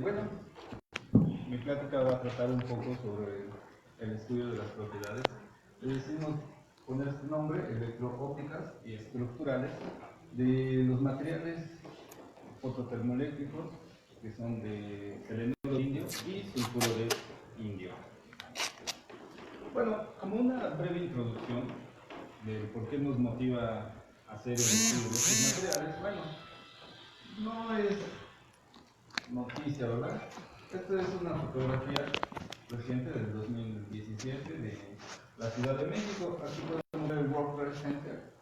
Bueno, mi plática va a tratar un poco sobre el estudio de las propiedades. Le decimos poner este nombre, electro-ópticas y estructurales, de los materiales fototermoeléctricos que son de selenuro de indio y sulfuro de indio. Bueno, como una breve introducción de por qué nos motiva a hacer el estudio de estos materiales, bueno, no es noticia, ¿verdad? Esta es una fotografía reciente del 2017 de la Ciudad de México. Aquí podemos ver el World Trade Center,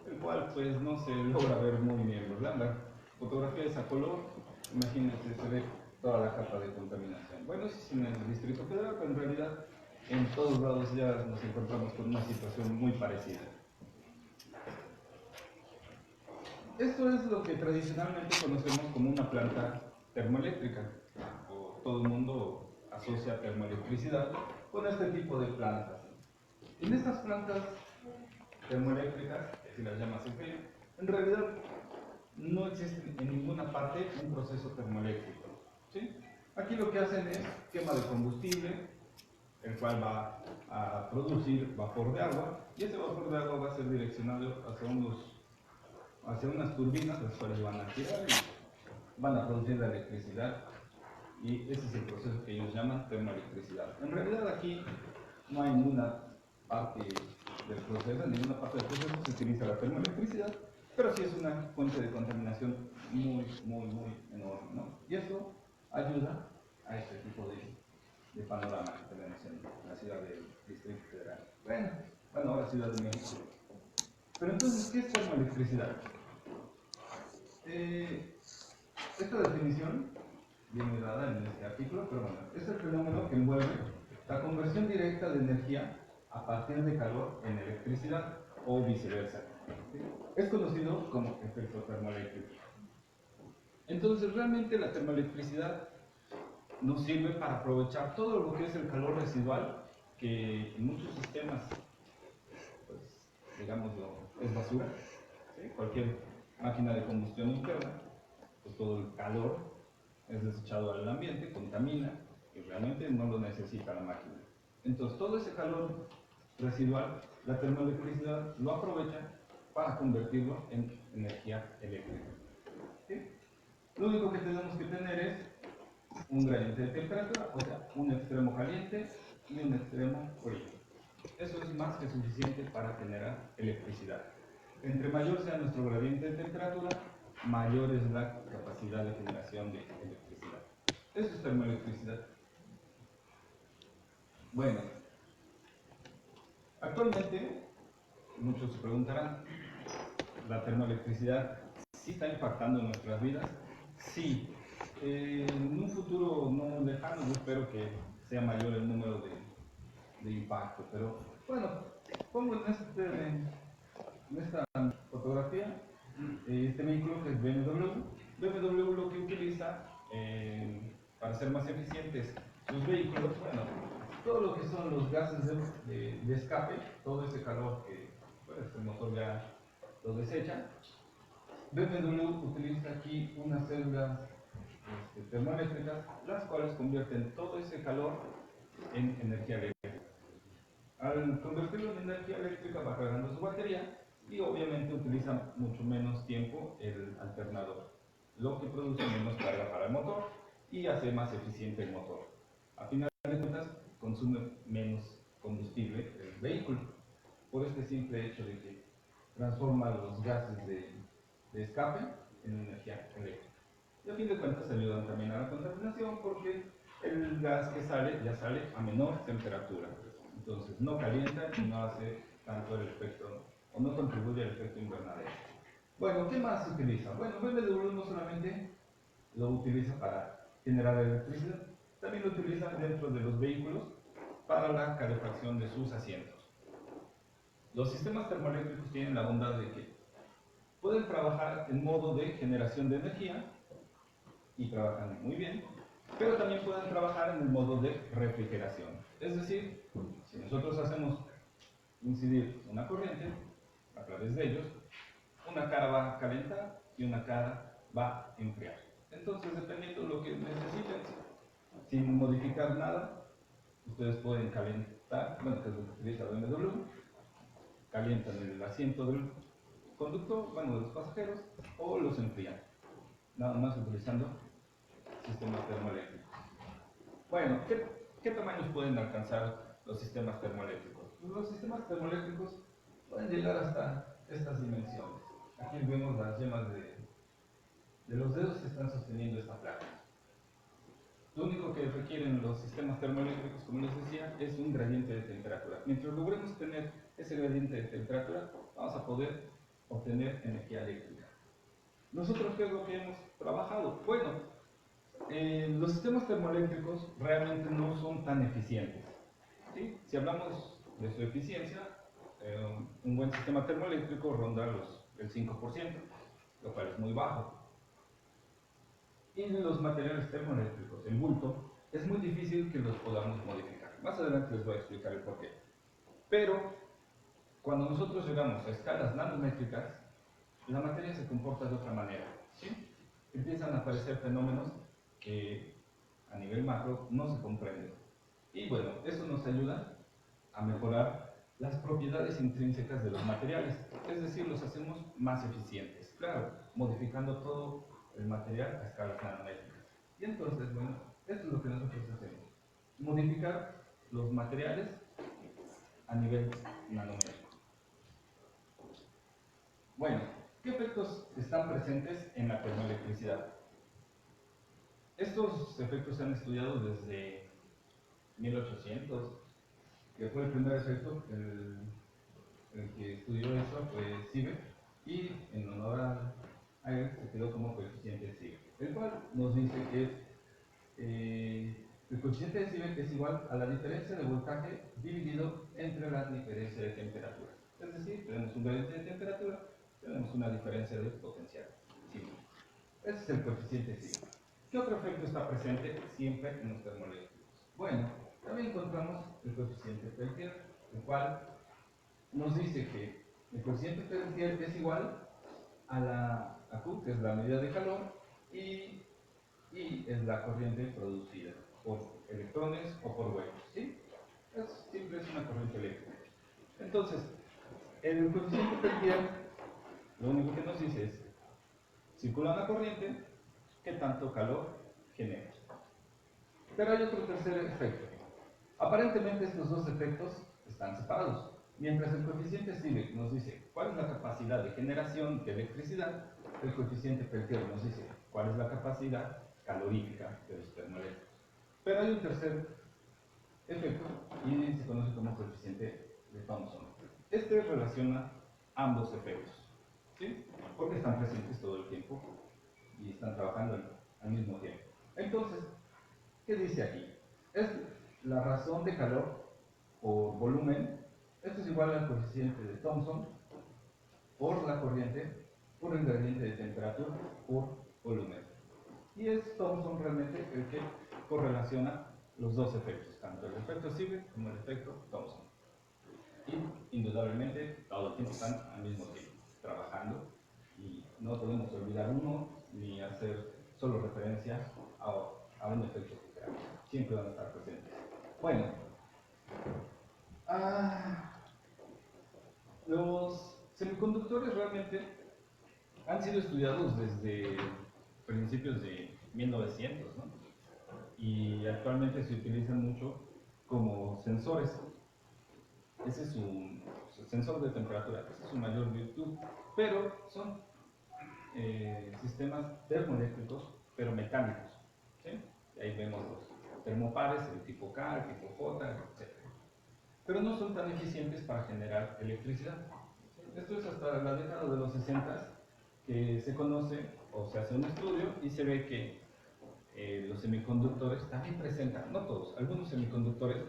el cual pues no se logra ver muy bien, ¿verdad? La fotografía es a color, imagínense, se ve toda la capa de contaminación. Bueno, eso es en el Distrito Federal, pero en realidad en todos lados ya nos encontramos con una situación muy parecida. Esto es lo que tradicionalmente conocemos como una planta termoeléctrica, o todo el mundo asocia termoelectricidad con este tipo de plantas. En estas plantas termoeléctricas, que se las llama así, en realidad no existe en ninguna parte un proceso termoeléctrico, ¿sí? Aquí lo que hacen es quema de combustible, el cual va a producir vapor de agua, y ese vapor de agua va a ser direccionado hacia unas turbinas, las cuales van a girar y van a producir la electricidad, y ese es el proceso que ellos llaman termoelectricidad. En realidad aquí no hay ninguna parte del proceso, en ninguna parte del proceso se utiliza la termoelectricidad, pero sí es una fuente de contaminación muy enorme, ¿no? Y eso ayuda a este tipo de panorama que tenemos en la ciudad del Distrito Federal. Bueno, ahora Ciudad de México. Pero entonces, ¿qué es termoelectricidad? Esta definición viene dada en este artículo, pero bueno, es el fenómeno que envuelve la conversión directa de energía a partir de calor en electricidad o viceversa. Es conocido como efecto termoeléctrico. Entonces, realmente la termoelectricidad nos sirve para aprovechar todo lo que es el calor residual, que en muchos sistemas, pues, digámoslo, es basura, ¿sí? Cualquier máquina de combustión interna, pues todo el calor es desechado al ambiente, contamina, y realmente no lo necesita la máquina. Entonces, todo ese calor residual, la termoelectricidad lo aprovecha para convertirlo en energía eléctrica, ¿sí? Lo único que tenemos que tener es un gradiente de temperatura, o sea, un extremo caliente y un extremo frío. Eso es más que suficiente para generar electricidad. Entre mayor sea nuestro gradiente de temperatura, mayor es la capacidad de generación de electricidad. Eso es termoelectricidad. Bueno, actualmente muchos se preguntarán, ¿la termoelectricidad sí está impactando en nuestras vidas? Sí. En un futuro no lejano, yo espero que sea mayor el número de impacto, pero bueno, pongo en esta fotografía este vehículo que es BMW. BMW lo que utiliza para ser más eficientes sus vehículos, bueno, todo lo que son los gases de escape, todo ese calor que pues, el motor ya lo desecha. BMW utiliza aquí unas células termoeléctricas, las cuales convierten todo ese calor en energía eléctrica. Al convertirlo en energía eléctrica va cargando su batería y obviamente utiliza mucho menos tiempo el alternador, lo que produce menos carga para el motor y hace más eficiente el motor. A final de cuentas, consume menos combustible el vehículo, por este simple hecho de que transforma los gases de escape en energía eléctrica. Y a fin de cuentas ayudan también a la contaminación porque el gas que sale ya sale a menor temperatura. Entonces no calienta y no hace tanto el efecto, o no contribuye al efecto invernadero. Bueno, ¿qué más se utiliza? Bueno, BMW no solamente lo utiliza para generar electricidad, también lo utiliza dentro de los vehículos para la calefacción de sus asientos. Los sistemas termoeléctricos tienen la bondad de que pueden trabajar en modo de generación de energía y trabajan muy bien, pero también pueden trabajar en el modo de refrigeración. Es decir, si nosotros hacemos incidir una corriente a través de ellos, una cara va a calentar y una cara va a enfriar. Entonces, dependiendo de sin modificar nada, ustedes pueden calentar, bueno, que es lo que utiliza BMW, calientan el asiento del conductor, bueno, de los pasajeros, o los enfrían, nada más utilizando sistemas termoeléctricos. Bueno, ¿qué tamaños pueden alcanzar los sistemas termoeléctricos? Pues los sistemas termoeléctricos pueden llegar hasta estas dimensiones. Aquí vemos las yemas de los dedos que están sosteniendo esta placa. Lo único que requieren los sistemas termoeléctricos, como les decía, es un gradiente de temperatura. Mientras logremos tener ese gradiente de temperatura, vamos a poder obtener energía eléctrica. ¿Nosotros qué es lo que hemos trabajado? Bueno, los sistemas termoeléctricos realmente no son tan eficientes, ¿sí? Si hablamos de su eficiencia, un buen sistema termoeléctrico ronda el 5%, lo cual es muy bajo. Y los materiales termoeléctricos en bulto es muy difícil que los podamos modificar. Más adelante les voy a explicar el porqué. Pero cuando nosotros llegamos a escalas nanométricas, la materia se comporta de otra manera, ¿sí? Empiezan a aparecer fenómenos que a nivel macro no se comprenden. Y bueno, eso nos ayuda a mejorar las propiedades intrínsecas de los materiales, es decir, los hacemos más eficientes, claro, modificando todo el material a escalas nanométricas. Y entonces, bueno, esto es lo que nosotros hacemos, modificar los materiales a nivel nanométrico. Bueno, ¿qué efectos están presentes en la termoelectricidad? Estos efectos se han estudiado desde 1800, que fue el primer efecto, el que estudió eso fue Seebeck, y en honor a él se quedó como coeficiente de Seebeck, el cual nos dice que el coeficiente de Seebeck es igual a la diferencia de voltaje dividido entre la diferencia de temperatura. Es decir, tenemos un gradiente de temperatura, tenemos una diferencia de potencial. Sí. Ese es el coeficiente de Seebeck. ¿Qué otro efecto está presente siempre en los termoeléctricos? Bueno, también encontramos el coeficiente Peltier, el cual nos dice que el coeficiente Peltier es igual a Q, que es la medida de calor, y es la corriente producida por electrones o por huecos, ¿sí? Siempre es una corriente eléctrica. Entonces, el coeficiente Peltier lo único que nos dice es, circula una corriente, ¿qué tanto calor genera? Pero hay otro tercer efecto. Aparentemente estos dos efectos están separados. Mientras el coeficiente Seebeck nos dice cuál es la capacidad de generación de electricidad, el coeficiente Peltier nos dice cuál es la capacidad calorífica de los termoeléctricos. Pero hay un tercer efecto y se conoce como coeficiente de Thomson. Este relaciona ambos efectos, ¿sí? Porque están presentes todo el tiempo y están trabajando al mismo tiempo. Entonces, ¿qué dice aquí? Es la razón de calor por volumen. Esto es igual al coeficiente de Thomson por la corriente por el gradiente de temperatura por volumen. Y es Thomson realmente el que correlaciona los dos efectos, tanto el efecto Seebeck como el efecto Thomson. Y indudablemente todo el tiempo están al mismo tiempo trabajando y no podemos olvidar uno ni hacer solo referencia a un efecto que creamos. Siempre van a estar presentes. Bueno, los semiconductores realmente han sido estudiados desde principios de 1900, ¿no? Y actualmente se utilizan mucho como sensores. Ese es un sensor de temperatura, esa es su mayor virtud, pero son sistemas termoeléctricos, pero mecánicos, ¿sí? Y ahí vemos los termopares, el tipo K, el tipo J, etc. Pero no son tan eficientes para generar electricidad. Esto es hasta la década de los 60 que se conoce o se hace un estudio y se ve que los semiconductores también presentan, no todos, algunos semiconductores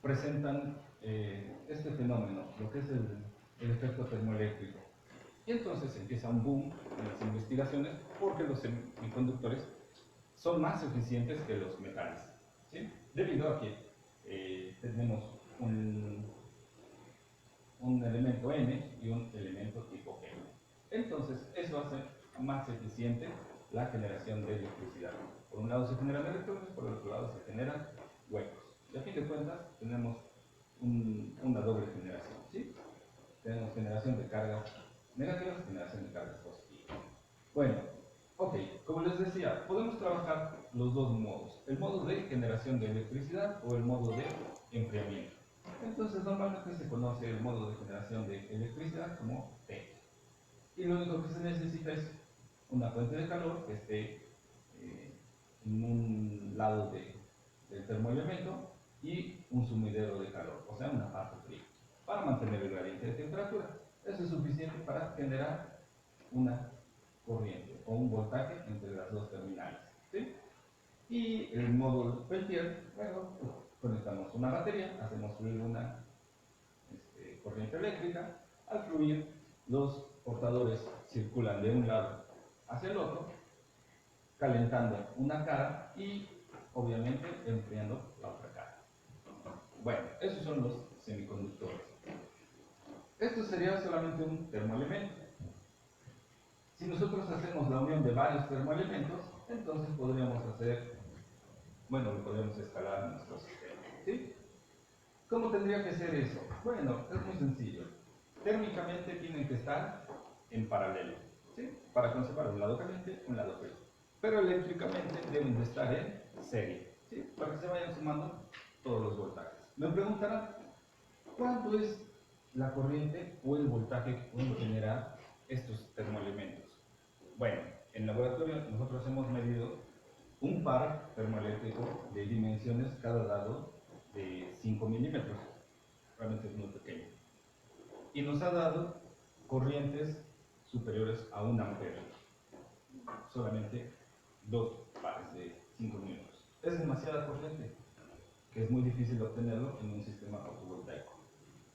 presentan este fenómeno, lo que es el efecto termoeléctrico. Y entonces empieza un boom en las investigaciones porque los semiconductores son más eficientes que los metales, ¿sí? Debido a que tenemos un elemento N y un elemento tipo G. Entonces, eso hace más eficiente la generación de electricidad. Por un lado se generan electrones, por el otro lado se generan huecos. Y a fin de cuentas tenemos una doble generación, ¿sí? Tenemos generación de cargas negativas y generación de cargas positivas. Bueno, ok, como les decía, podemos trabajar los dos modos, el modo de generación de electricidad o el modo de enfriamiento. Entonces normalmente se conoce el modo de generación de electricidad como T. Y lo único que se necesita es una fuente de calor que esté en un lado del termoelemento y un sumidero de calor, o sea, una parte fría, para mantener el gradiente de temperatura. Eso es suficiente para generar una corriente o un voltaje entre las dos terminales, ¿sí? Y el módulo Peltier, bueno, conectamos una batería, hacemos fluir una corriente eléctrica. Al fluir, los portadores circulan de un lado hacia el otro, calentando una cara y obviamente enfriando la otra cara. Bueno, esos son los semiconductores. Esto sería solamente un termoelemento. Si nosotros hacemos la unión de varios termoelementos, entonces podríamos hacer, bueno, lo podríamos escalar en nuestro sistema, ¿sí? ¿Cómo tendría que ser eso? Bueno, es muy sencillo. Térmicamente tienen que estar en paralelo, ¿sí? Para conservar un lado caliente, un lado frío. Pero eléctricamente deben de estar en serie, ¿sí? Para que se vayan sumando todos los voltajes. Me preguntarán, ¿cuánto es la corriente o el voltaje que pueden generar estos termoelementos? Bueno, en laboratorio nosotros hemos medido un par termoeléctrico de dimensiones cada lado de 5 milímetros. Realmente es muy pequeño. Y nos ha dado corrientes superiores a 1 ampere. Solamente dos pares de 5 milímetros. Es demasiada corriente, que es muy difícil obtenerlo en un sistema fotovoltaico.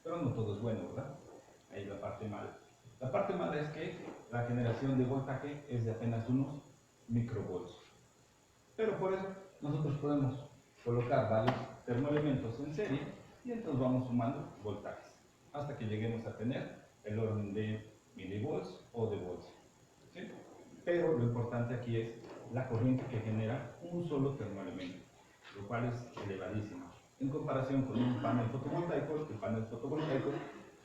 Pero no todo es bueno, ¿verdad? Ahí es la parte mala. La parte mala es que la generación de voltaje es de apenas unos microvolts. Pero por eso nosotros podemos colocar varios termoelementos en serie y entonces vamos sumando voltajes hasta que lleguemos a tener el orden de milivolts o de volts, ¿sí? Pero lo importante aquí es la corriente que genera un solo termoelemento, lo cual es elevadísimo. En comparación con un panel fotovoltaico, el panel fotovoltaico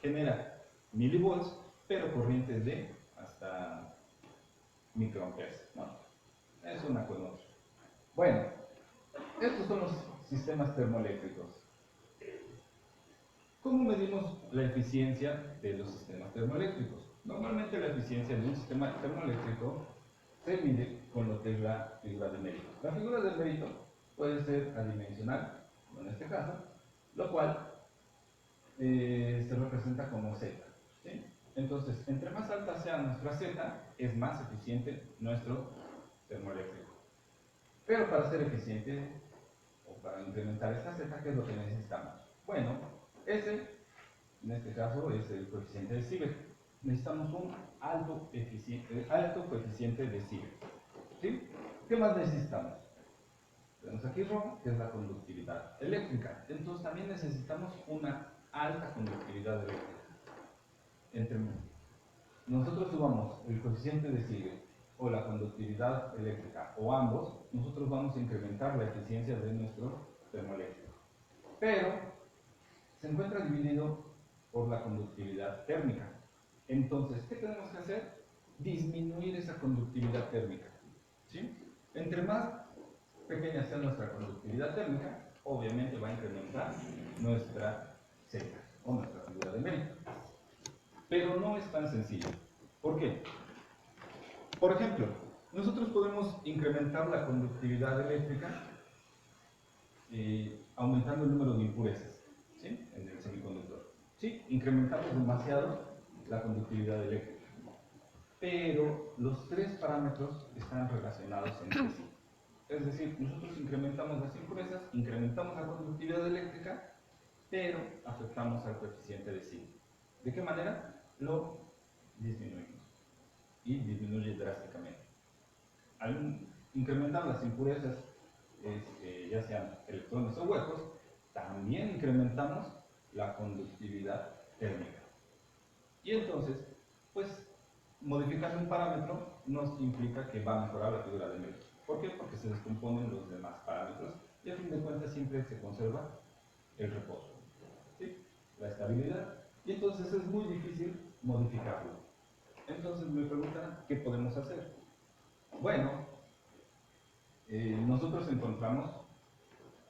genera milivolts, pero corrientes de hasta microamperes, ¿no? Es una con otra. Bueno, estos son los sistemas termoeléctricos. ¿Cómo medimos la eficiencia de los sistemas termoeléctricos? Normalmente la eficiencia de un sistema termoeléctrico se mide con lo que es la figura de mérito. La figura de mérito puede ser adimensional, como en este caso, lo cual se representa como Z, ¿sí? Entonces, entre más alta sea nuestra Z, es más eficiente nuestro termoeléctrico. Pero para ser eficiente, o para incrementar esta Z, ¿qué es lo que necesitamos? Bueno, S, en este caso, es el coeficiente de Seebeck. Necesitamos un alto coeficiente de Seebeck, ¿sí? ¿Qué más necesitamos? Tenemos aquí Rho, que es la conductividad eléctrica. Entonces también necesitamos una alta conductividad eléctrica. Entre nosotros subamos el coeficiente de Seebeck o la conductividad eléctrica, o ambos, nosotros vamos a incrementar la eficiencia de nuestro termoeléctrico. Pero se encuentra dividido por la conductividad térmica. Entonces, ¿qué tenemos que hacer? Disminuir esa conductividad térmica, ¿sí? Entre más pequeña sea nuestra conductividad térmica, obviamente va a incrementar nuestra Z o nuestra figura de mérito. Pero no es tan sencillo. ¿Por qué? Por ejemplo, nosotros podemos incrementar la conductividad eléctrica aumentando el número de impurezas, ¿sí? En el semiconductor. Sí, incrementamos demasiado la conductividad eléctrica. Pero los tres parámetros están relacionados entre sí. Es decir, nosotros incrementamos las impurezas, incrementamos la conductividad eléctrica, pero afectamos al coeficiente de Seebeck. ¿De qué manera? Lo disminuimos. Y disminuye drásticamente. Al incrementar las impurezas, ya sean electrones o huecos, también incrementamos la conductividad térmica. Y entonces, pues, modificar un parámetro nos implica que va a mejorar la figura de mérito. ¿Por qué? Porque se descomponen los demás parámetros y a fin de cuentas siempre se conserva el reposo, ¿sí? La estabilidad, y entonces es muy difícil modificarlo. Entonces me preguntan, ¿qué podemos hacer? Bueno, nosotros encontramos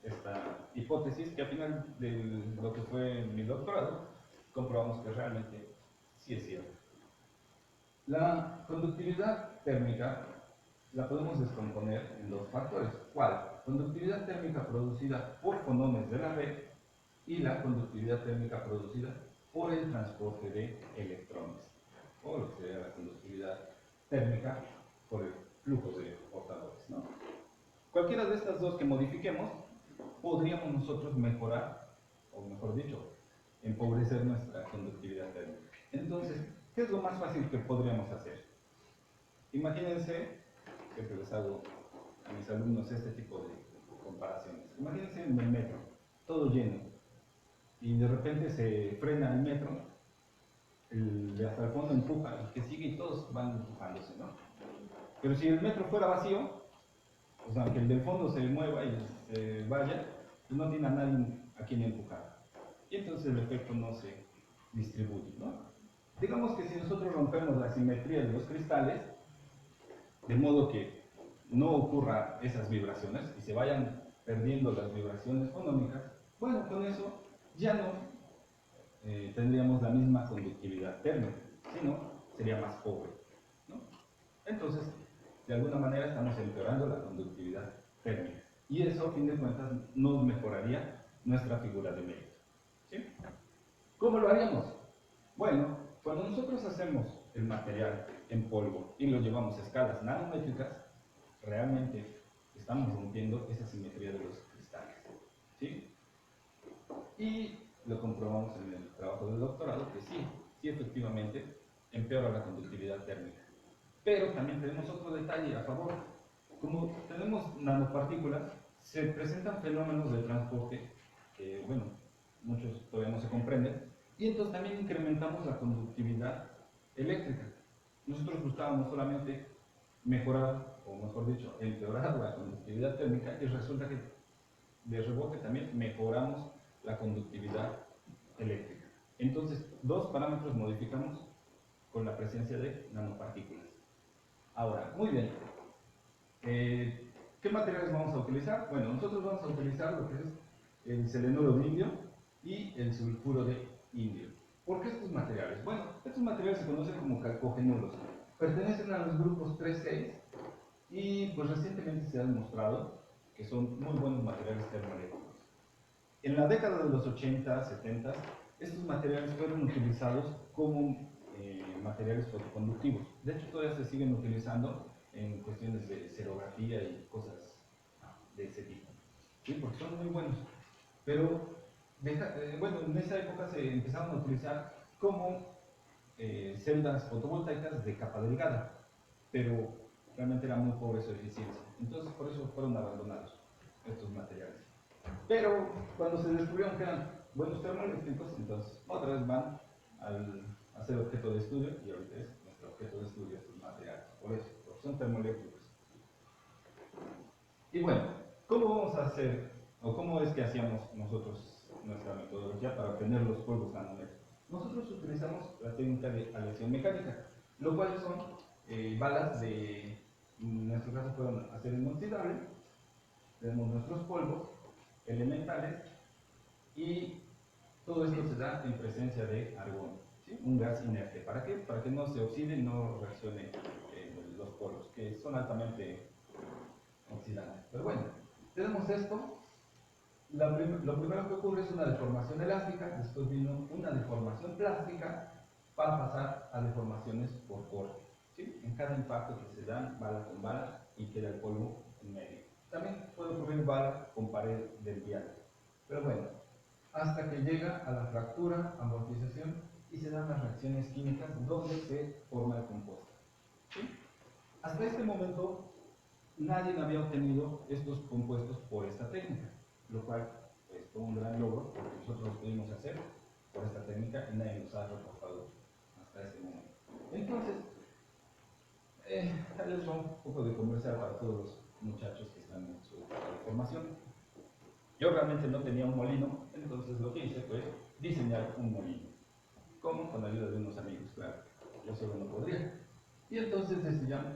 esta hipótesis que al final de lo que fue mi doctorado, comprobamos que realmente sí es cierto. La conductividad térmica la podemos descomponer en dos factores. ¿Cuál? Conductividad térmica producida por fonones de la red y la conductividad térmica producida por el transporte de electrones, o lo que sería la conductividad térmica por el flujo de portadores, ¿no? Cualquiera de estas dos que modifiquemos, podríamos nosotros mejorar, o mejor dicho, empobrecer nuestra conductividad térmica. Entonces, ¿qué es lo más fácil que podríamos hacer? Imagínense, siempre les hago a mis alumnos este tipo de comparaciones. Imagínense en el metro, todo lleno, y de repente se frena el metro, el de hasta el fondo empuja, el que sigue y todos van empujándose, ¿no? Pero si el metro fuera vacío, o sea, que el del fondo se mueva y se vaya, pues no tiene a nadie a quien empujar. Y entonces el efecto no se distribuye, ¿no? Digamos que si nosotros rompemos la simetría de los cristales, de modo que no ocurra esas vibraciones y se vayan perdiendo las vibraciones fonómicas, bueno, con eso ya no tendríamos la misma conductividad térmica, sino sería más pobre, ¿no? Entonces, de alguna manera estamos empeorando la conductividad térmica. Y eso, a fin de cuentas, nos mejoraría nuestra figura de mérito, ¿sí? ¿Cómo lo haríamos? Bueno, cuando nosotros hacemos el material en polvo y lo llevamos a escalas nanométricas, realmente estamos rompiendo esa simetría de los cristales, ¿sí? Y lo comprobamos en el trabajo del doctorado que sí, sí efectivamente empeora la conductividad térmica. Pero también tenemos otro detalle a favor. Como tenemos nanopartículas, se presentan fenómenos de transporte que, bueno, muchos todavía no se comprenden, y entonces también incrementamos la conductividad eléctrica. Nosotros buscábamos solamente mejorar, o mejor dicho, empeorar la conductividad térmica, y resulta que de rebote también mejoramos la conductividad eléctrica. Entonces, dos parámetros modificamos con la presencia de nanopartículas. Ahora, muy bien. ¿Qué materiales vamos a utilizar? Bueno, nosotros vamos a utilizar lo que es el selenuro de indio y el sulfuro de indio. ¿Por qué estos materiales? Bueno, estos materiales se conocen como calcogenuros. Pertenecen a los grupos 3,6 y pues recientemente se ha demostrado que son muy buenos materiales termoeléctricos. En la década de los 80, 70, estos materiales fueron utilizados como materiales fotoconductivos. De hecho, todavía se siguen utilizando en cuestiones de serografía y cosas de ese tipo, ¿sí? Porque son muy buenos. Pero, bueno, en esa época se empezaron a utilizar como celdas fotovoltaicas de capa delgada, pero realmente era muy pobre su eficiencia. Entonces, por eso fueron abandonados estos materiales. Pero cuando se descubrieron que eran buenos termoeléctricos, entonces otra vez van a ser objeto de estudio, y ahorita es nuestro objeto de estudio estos materiales, por eso, porque son termoeléctricos. Y bueno, ¿cómo vamos a hacer, o cómo es que hacíamos nosotros nuestra metodología para obtener los polvos nanométricos? Nosotros utilizamos la técnica de aleación mecánica, lo cual son balas de, en nuestro caso fueron acero inoxidable, tenemos nuestros polvos elementales, y todo esto se da en presencia de argón, ¿sí? Un gas inerte. ¿Para qué? Para que no se oxide y no reaccione los polvos, que son altamente oxidantes. Pero bueno, tenemos esto. Lo primero que ocurre es una deformación elástica, después vino una deformación plástica para pasar a deformaciones por corte, ¿sí? En cada impacto que se dan bala con bala y queda el polvo en medio. También puede ocurrir bala con pared del vial. Pero bueno, hasta que llega a la fractura, amortización y se dan las reacciones químicas donde se forma el compuesto, ¿sí? Hasta este momento nadie había obtenido estos compuestos por esta técnica, lo cual fue un gran logro porque nosotros lo pudimos hacer por esta técnica y nadie nos ha reportado hasta este momento. Entonces, les va un poco de comercial para todos muchachos que están en su formación. Yo realmente no tenía un molino, entonces lo que hice fue diseñar un molino. ¿Cómo? Con la ayuda de unos amigos, claro. Yo solo no podría. Y entonces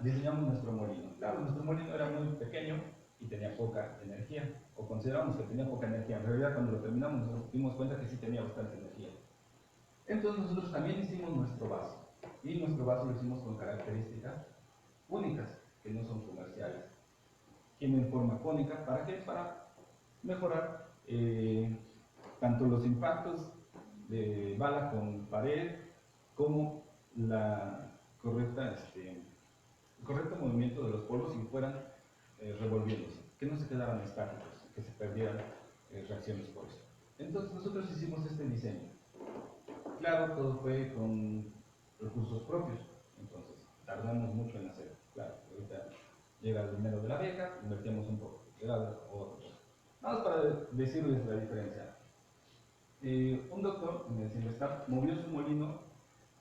diseñamos nuestro molino. Claro, nuestro molino era muy pequeño y tenía poca energía, o consideramos que tenía poca energía. En realidad, cuando lo terminamos, nos dimos cuenta que sí tenía bastante energía. Entonces nosotros también hicimos nuestro vaso, y nuestro vaso lo hicimos con características únicas, que no son comerciales. Tiene forma cónica, ¿para qué? Para mejorar tanto los impactos de bala con pared, como el correcto movimiento de los polvos si fueran revolviéndose, que no se quedaran estáticos, que se perdieran reacciones por eso. Entonces nosotros hicimos este diseño. Claro, todo fue con recursos propios, entonces tardamos mucho en hacerlo. Claro, ahorita llega el dinero de la beca, invertimos un poco, llega otro. Nada más para decirles la diferencia. Un doctor en el Silvestar movió su molino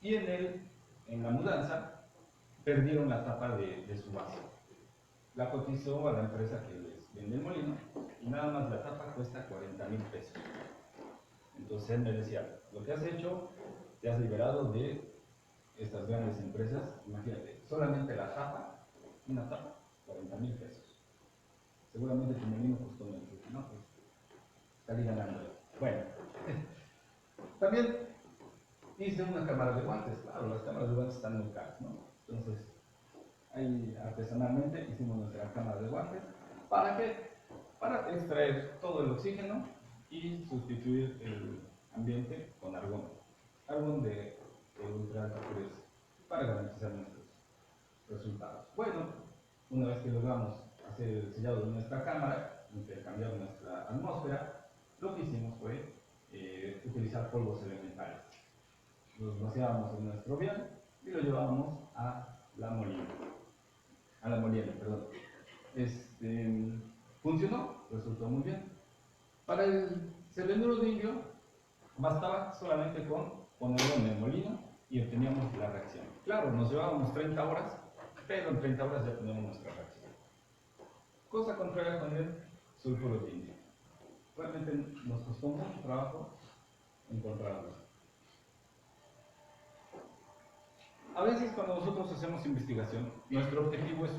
y en la mudanza, perdieron la tapa de su vaso. La cotizó a la empresa que les vende el molino y nada más la tapa cuesta 40,000 pesos. Entonces él me decía, lo que has hecho, te has liberado de estas grandes empresas. Imagínate, solamente la tapa, una tapa, 40,000 pesos. Seguramente tu molino costó menos, ¿no? Pues salí ganando. Bueno, también hice una cámara de guantes. Claro, las cámaras de guantes están muy caras, ¿no? Entonces, ahí artesanalmente hicimos nuestra cámara de guantes. ¿Para qué? Para extraer todo el oxígeno y sustituir el ambiente con argón. Argón de ultra alta pureza, para garantizar nuestros resultados. Bueno, una vez que logramos hacer el sellado de nuestra cámara, intercambiar nuestra atmósfera, lo que hicimos fue utilizar polvos elementales. Los vaciábamos en nuestro vial y lo llevábamos a la molina. Funcionó, resultó muy bien. Para el selenuro de indio, bastaba solamente con ponerlo en el molino y obteníamos la reacción. Claro, nos llevábamos 30 horas, pero en 30 horas ya teníamos nuestra reacción. Cosa contraria con el sulfuro de indio. Realmente nos costó mucho trabajo encontrarlo. A veces cuando nosotros hacemos investigación, nuestro objetivo es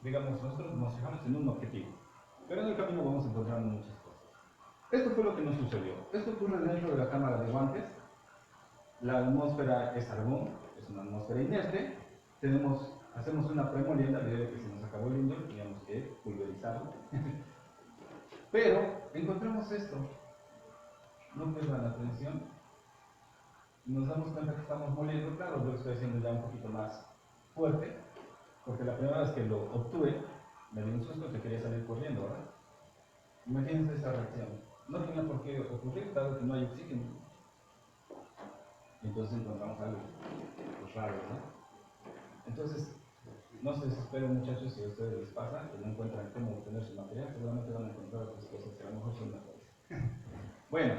digamos, nosotros nos fijamos en un objetivo, pero en el camino vamos encontrando muchas cosas. Esto fue lo que nos sucedió. Esto ocurre dentro de la cámara de guantes. La atmósfera es argón, es una atmósfera inerte. Hacemos una premolienda debido a que se nos acabó el indio, teníamos que pulverizarlo. Pero encontramos esto. No pierdan la atención. Nos damos cuenta que estamos moliendo. Claro, yo lo estoy haciendo ya un poquito más fuerte, porque la primera vez que lo obtuve, me dio un susto que quería salir corriendo, ¿verdad? Imagínense esa reacción. No tenía por qué ocurrir, dado que no hay oxígeno. Entonces encontramos algo raro, ¿no? Entonces, no se desesperen, muchachos, si a ustedes les pasa, que no encuentran cómo obtener su material, seguramente van a encontrar otras cosas que a lo mejor son mejores. Bueno,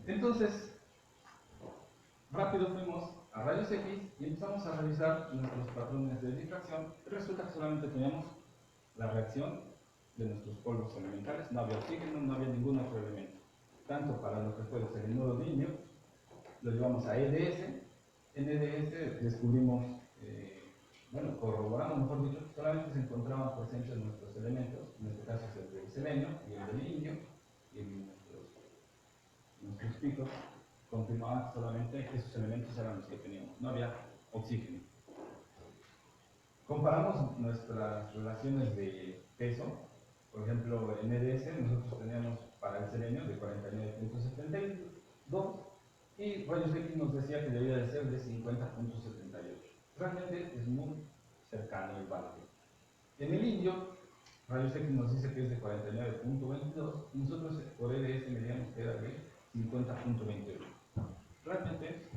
entonces, rápido fuimos a rayos X y empezamos a revisar nuestros patrones de difracción. Resulta que solamente teníamos la reacción de nuestros polvos elementales, no había oxígeno, no había ningún otro elemento. Tanto para lo que fue el selenuro de indio, lo llevamos a EDS. En EDS descubrimos, corroboramos, mejor dicho, que solamente se encontraban presentes nuestros elementos, en este caso es el del selenio y el del indio, y nuestros picos confirmaban que solamente esos elementos eran los que teníamos, no había oxígeno. Comparamos nuestras relaciones de peso. Por ejemplo, en EDS nosotros teníamos para el selenio de 49,72 y rayos X nos decía que debía de ser de 50,78. Realmente es muy cercano el valor. En el indio, rayos X nos dice que es de 49,22 y nosotros por EDS medíamos que era de 50,28. Realmente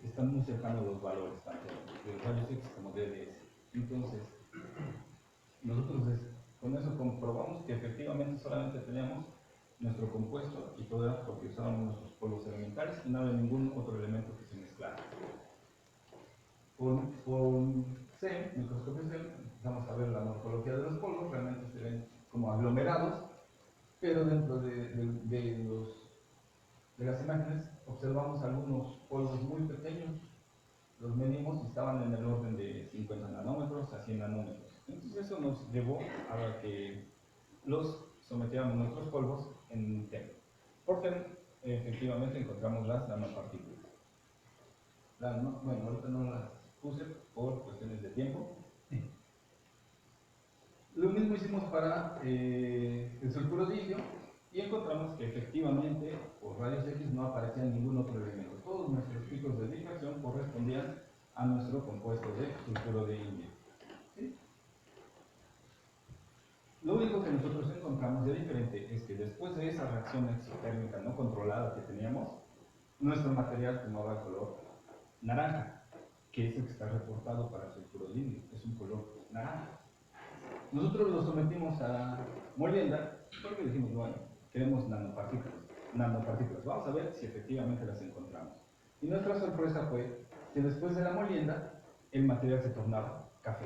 están muy cercanos los valores, tanto de rayos X como de EDS. Entonces, nosotros con eso comprobamos que efectivamente solamente teníamos nuestro compuesto y todo era porque usábamos nuestros polvos elementales y no había ningún otro elemento que se mezclara. Con C, microscopio C, empezamos a ver la morfología de los polvos, realmente se ven como aglomerados, pero dentro de las imágenes observamos algunos polvos muy pequeños, los medimos y estaban en el orden de 50 nanómetros a 100 nanómetros. Entonces eso nos llevó a que los sometiéramos nuestros polvos en TEM. Por TEM efectivamente encontramos las nanopartículas. Bueno, ahorita no las puse por cuestiones de tiempo. Lo mismo hicimos para el sulfuro de litio y encontramos que efectivamente por rayos X no aparecía ningún otro elemento. Todos nuestros picos de difracción correspondían a nuestro compuesto de sulfuro de litio. ¿Sí? Lo único que nosotros encontramos de diferente es que después de esa reacción exotérmica no controlada que teníamos, nuestro material tomaba color naranja, que es el que está reportado para el sulfuro de litio, es un color naranja. Nosotros lo sometimos a molienda porque dijimos, bueno, queremos nanopartículas, vamos a ver si efectivamente las encontramos. Y nuestra sorpresa fue que después de la molienda, el material se tornaba café.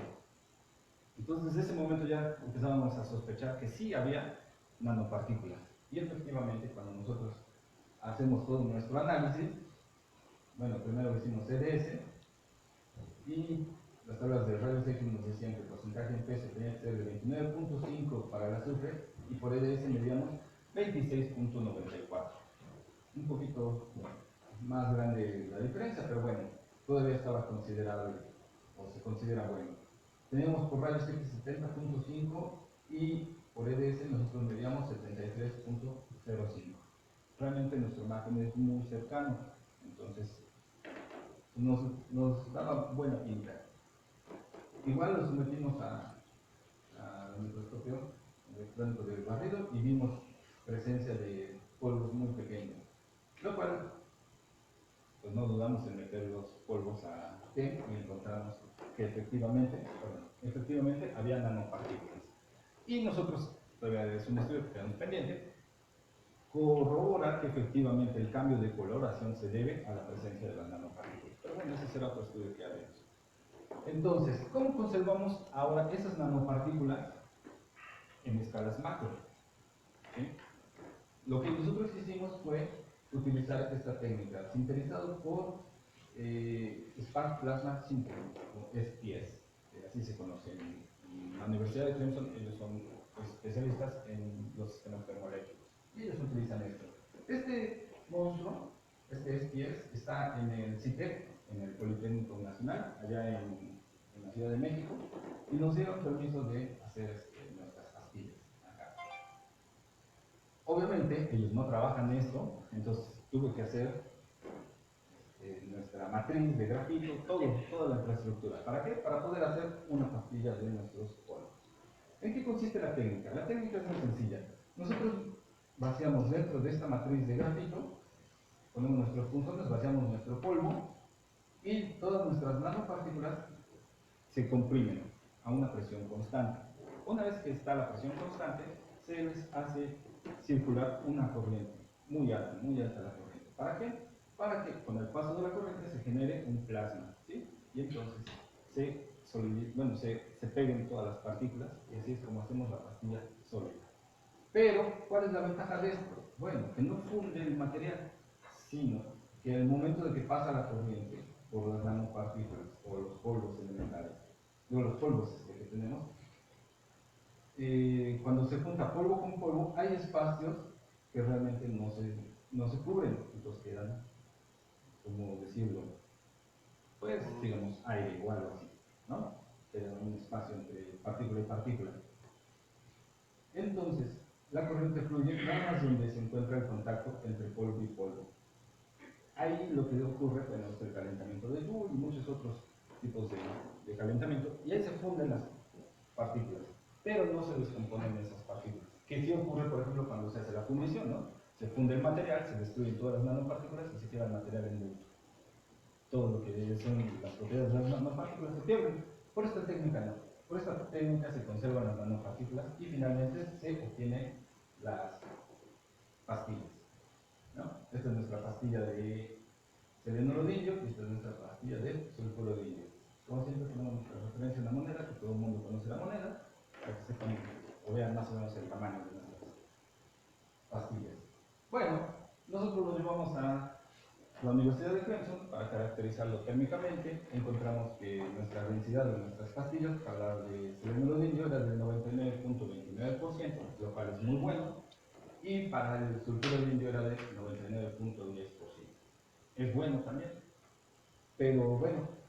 Entonces, desde ese momento ya empezábamos a sospechar que sí había nanopartículas. Y efectivamente, cuando nosotros hacemos todo nuestro análisis, bueno, primero hicimos EDS y las tablas de rayos X nos decían que el porcentaje en peso tenía que ser de 29.5 para el azufre y por EDS medíamos 26.94. Un poquito más grande la diferencia, pero bueno, todavía estaba considerable o se considera bueno. Teníamos por rayos X 70.5 y por EDS nosotros medíamos 73.05. Realmente nuestro margen es muy cercano, entonces nos daba buena pinta. Igual lo sometimos al microscopio electrónico del barrido y vimos presencia de polvos muy pequeños, lo cual pues no dudamos en meter los polvos a TEM y encontramos que efectivamente había nanopartículas. Y nosotros, todavía es un estudio que tenemos pendiente, corroborar que efectivamente el cambio de coloración se debe a la presencia de las nanopartículas. Pero bueno, ese será otro estudio que haremos. Entonces, ¿cómo conservamos ahora esas nanopartículas en escalas macro? ¿Sí? Lo que nosotros hicimos fue utilizar esta técnica, sintetizado por Spark Plasma Synthesis, o SPS, así se conoce. En la Universidad de Clemson ellos son especialistas en los sistemas termoeléctricos y ellos utilizan esto. Este monstruo, este SPS, está en el CITEC, en el Politécnico Nacional, allá en la Ciudad de México, y nos dieron permiso de hacer nuestras pastillas acá. Obviamente ellos no trabajan esto, entonces tuve que hacer nuestra matriz de grafito, toda la infraestructura. ¿Para qué? Para poder hacer una pastilla de nuestros polvos. ¿En qué consiste la técnica? La técnica es muy sencilla. Nosotros vaciamos dentro de esta matriz de grafito, ponemos nuestros punzones, vaciamos nuestro polvo y todas nuestras nanopartículas se comprimen a una presión constante. Una vez que está la presión constante, se les hace circular una corriente muy alta la corriente. ¿Para qué? Para que con el paso de la corriente se genere un plasma, ¿sí? Y entonces se peguen todas las partículas y así es como hacemos la pastilla sólida. Pero, ¿cuál es la ventaja de esto? Bueno, que no funde el material, sino que al momento de que pasa la corriente por las nanopartículas o los polvos elementales, los polvos que tenemos, cuando se junta polvo con polvo, hay espacios que realmente no se cubren, entonces quedan, como decirlo, pues digamos aire o algo así, ¿no? Queda un espacio entre partícula y partícula. Entonces, la corriente fluye nada más donde se encuentra el contacto entre polvo y polvo. Ahí lo que ocurre, bueno, es el calentamiento de Joule y muchos otros tipos de calentamiento, y ahí se funden las partículas, pero no se descomponen esas partículas. Que sí ocurre, por ejemplo, cuando se hace la fundición, ¿no? Se funde el material, se destruyen todas las nanopartículas y se queda el material en neutro. Todo lo que son las propiedades de las nanopartículas se pierden. Por esta técnica no. Por esta técnica se conservan las nanopartículas y finalmente se obtienen las pastillas, ¿no? Esta es nuestra pastilla de selenuro de litio y esta es nuestra pastilla de sulfuro de litio. como siempre ponemos nuestra referencia en la moneda, que todo el mundo conoce la moneda, para que sepan o vean más o menos el tamaño de nuestras pastillas. Bueno, nosotros lo llevamos a la Universidad de Clemson para caracterizarlo térmicamente. Encontramos que nuestra densidad de nuestras pastillas para hablar de selenuro de indio era del 99.29%, lo cual es muy bueno, y para el sulfuro de indio era del 99.10%. Es bueno también, pero bueno,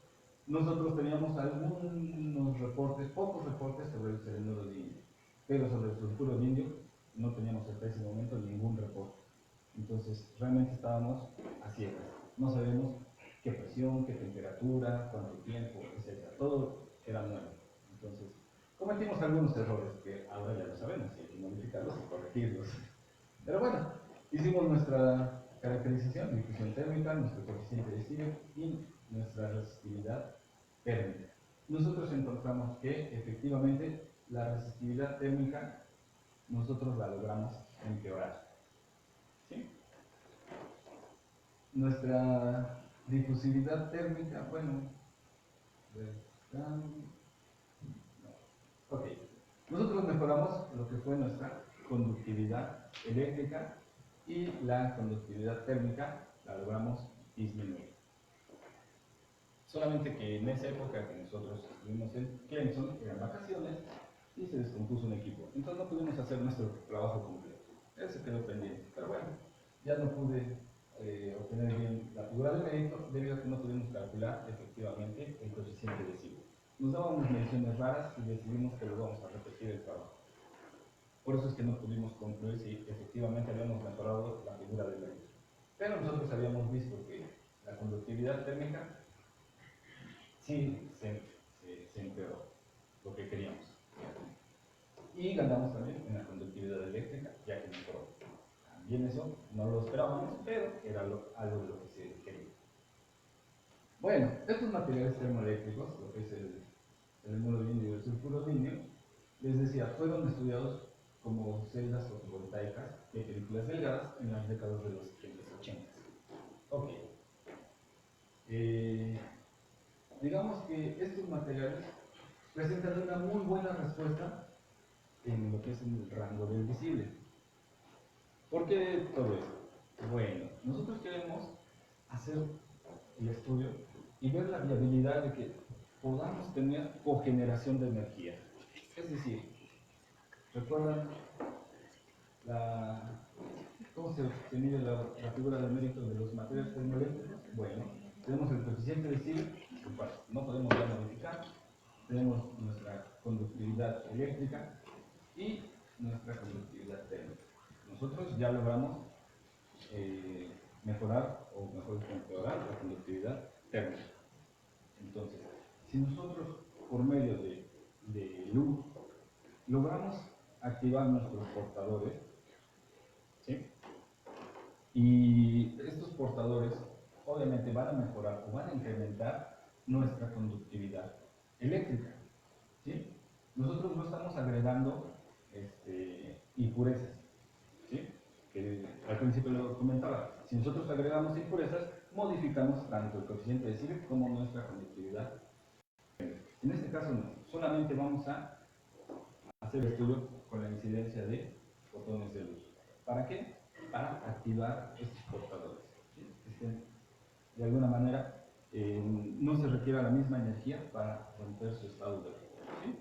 nosotros teníamos algunos reportes, pocos reportes sobre el selenuro de indio, pero sobre el sulfuro de indio no teníamos hasta ese momento ningún reporte. Entonces, realmente estábamos a ciegas. No sabemos qué presión, qué temperatura, cuánto tiempo, etc. Todo era nuevo. Entonces, cometimos algunos errores que ahora ya lo sabemos y hay que modificarlos y corregirlos. Pero bueno, hicimos nuestra caracterización, difusión térmica, nuestro coeficiente de Stevens y nuestra resistividad térmica. Nosotros encontramos que efectivamente la resistividad térmica nosotros la logramos empeorar. ¿Sí? Nuestra difusividad térmica, bueno, ok. Nosotros mejoramos lo que fue nuestra conductividad eléctrica y la conductividad térmica la logramos disminuir. Solamente que en esa época que nosotros estuvimos en Clemson, eran vacaciones, y se descompuso un equipo. Entonces no pudimos hacer nuestro trabajo completo. Él se quedó pendiente. Pero bueno, ya no pude obtener bien la figura de mérito debido a que no pudimos calcular efectivamente el coeficiente de Sigo. Nos daban unas mediciones raras y decidimos que lo vamos a repetir el trabajo. Por eso es que no pudimos concluir si efectivamente habíamos mejorado la figura de mérito. Pero nosotros habíamos visto que la conductividad térmica sí se empeoró, lo que queríamos. Y ganamos también en la conductividad eléctrica, ya que mejoró. También eso no lo esperábamos, pero era algo de lo que se quería. Bueno, estos materiales termoeléctricos, lo que es el selenuro de indio y el sulfuro de indio, les decía, fueron estudiados como celdas fotovoltaicas de películas delgadas en las décadas de los 70 y 80. Ok. Digamos que estos materiales presentan una muy buena respuesta en lo que es el rango del visible. ¿Por qué todo esto? Bueno, nosotros queremos hacer el estudio y ver la viabilidad de que podamos tener cogeneración de energía. Es decir, ¿recuerdan cómo se mide la figura de mérito de los materiales termoeléctricos? Bueno, tenemos el coeficiente de Stevens, el cual no podemos ya modificar. Tenemos nuestra conductividad eléctrica y nuestra conductividad térmica. Nosotros ya logramos mejorar, o mejor dicho, empeorar la conductividad térmica. Entonces, si nosotros por medio de luz logramos activar nuestros portadores, ¿sí? Y estos portadores obviamente van a mejorar o van a incrementar nuestra conductividad eléctrica, ¿sí? Nosotros no estamos agregando impurezas, ¿sí? Que al principio lo comentaba. Si nosotros agregamos impurezas, modificamos tanto el coeficiente de Stevens como nuestra conductividad. En este caso no, solamente vamos a hacer el estudio con la incidencia de fotones de luz. ¿Para qué? Para activar estos portadores, ¿sí? De alguna manera no se requiere la misma energía para romper su estado de flujo, ¿sí?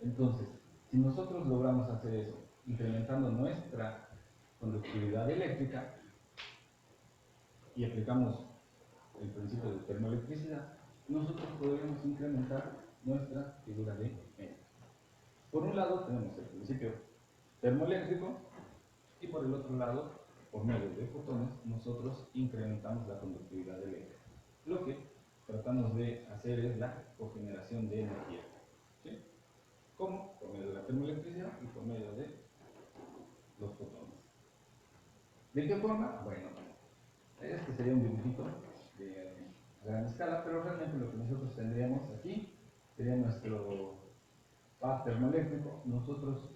Entonces, si nosotros logramos hacer eso, incrementando nuestra conductividad eléctrica y aplicamos el principio de termoelectricidad, nosotros podríamos incrementar nuestra figura de mérito. Por un lado tenemos el principio termoeléctrico y por el otro lado, por medio de fotones, nosotros incrementamos la conductividad eléctrica. Lo que tratamos de hacer es la cogeneración de energía. ¿Sí? ¿Cómo? Por medio de la termoelectricidad y por medio de los fotones. ¿De qué forma? Bueno, este sería un dibujito de gran escala, pero realmente lo que nosotros tendríamos aquí sería nuestro par termoeléctrico. Nosotros